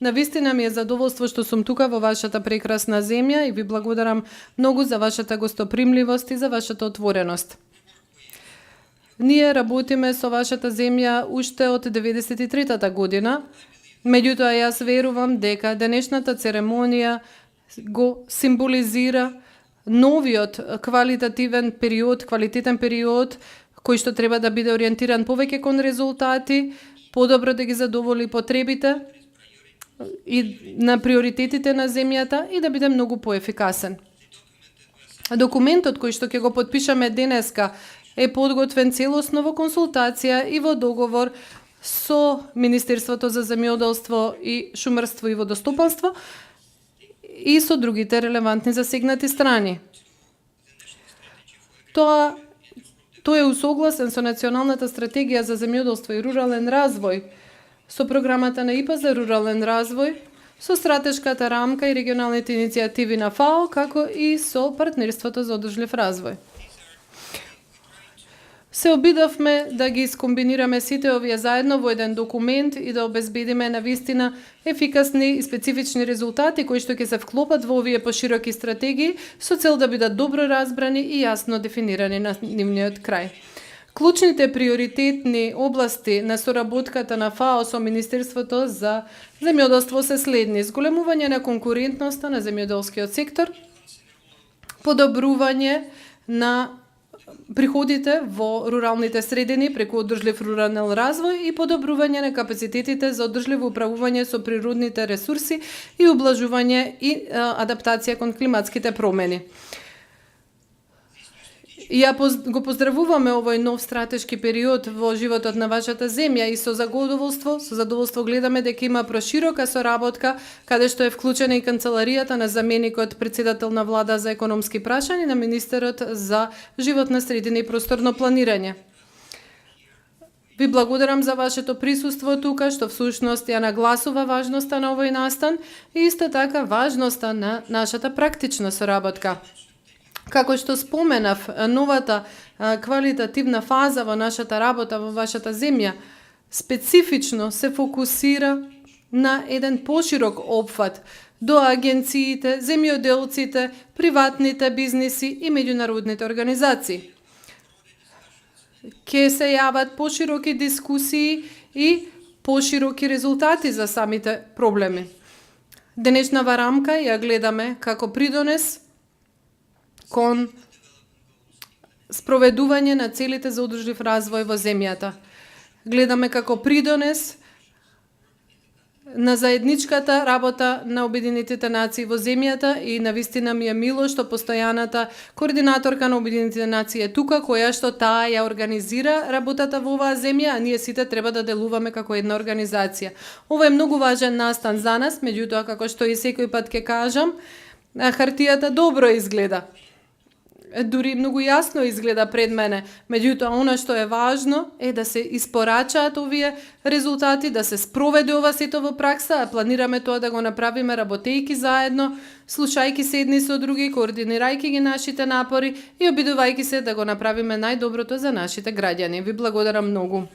Навистина ми е задоволство што сум тука во вашата прекрасна земја и ви благодарам многу за вашата гостопримливост и за вашата отвореност. Ние работиме со вашата земја уште од 93-та година, меѓутоа јас верувам дека денешната церемонија го символизира новиот квалитетен период кој што треба да биде ориентиран повеќе кон резултати, подобро да ги задоволи потребите и на приоритетите на земјата и да биде многу поефикасен. Документот кој што ќе го потпишаме денеска е подготвен целосно во консултација и во договор со Министерството за земјоделство и шумарство и водостопанство и со другите релевантни засегнати страни. Тој е усогласен со Националната стратегија за земјоделство и рурален развој, со програмата на ИПА за рурален развој, со стратешката рамка и регионалните иницијативи на ФАО, како и со партнерството за одржлив развој. Се обидовме да ги скомбинираме сите овие заедно во еден документ и да обезбедиме навистина ефикасни и специфични резултати кои што ќе се вклопат во овие пошироки стратегии со цел да бидат добро разбрани и јасно дефинирани на нивниот крај. Клучните приоритетни области на соработката на ФАО со Министерството за земјоделство се следни: зголемување на конкурентноста на земјоделскиот сектор, подобрување на приходите во руралните средини преку одржлив рурален развој и подобрување на капацитетите за одржливо управување со природните ресурси и ублажување и адаптација кон климатските промени. Ја го поздравуваме овој нов стратешки период во животот на вашата земја и со задоволство гледаме дека има проширока соработка каде што е вклучена и канцеларијата на заменикот председател на влада за економски прашања на министерот за животна средина и просторно планирање. Ви благодарам за вашето присуство тука, што всушност ја нагласува важноста на овој настан и исто така важноста на нашата практична соработка. Како што споменав, новата квалитативна фаза во нашата работа во вашата земја специфично се фокусира на еден поширок опфат до агенциите, земјоделците, приватните бизниси и меѓународните организации. Ке се јават пошироки дискусии и пошироки резултати за самите проблеми. Денешнава рамка ја гледаме како придонес кон спроведување на целите за одржлив развој во земјата. Гледаме како придонес на заедничката работа на Обединетите нации во земјата и навистина ми е мило што постојаната координаторка на Обединетите нации е тука, која што таа ја организира работата во оваа земја, а ние сите треба да делуваме како една организација. Ова е многу важен настан за нас, меѓутоа како што и секој пат ќе кажам, хартијата добро изгледа. Дури многу јасно изгледа пред мене, меѓутоа она што е важно е да се испорачаат овие резултати, да се спроведе ова сето во пракса, а планираме тоа да го направиме работејќи заедно, слушајќи се едни со други, координирајќи ги нашите напори и обидувајќи се да го направиме најдоброто за нашите граѓани. Ви благодарам многу.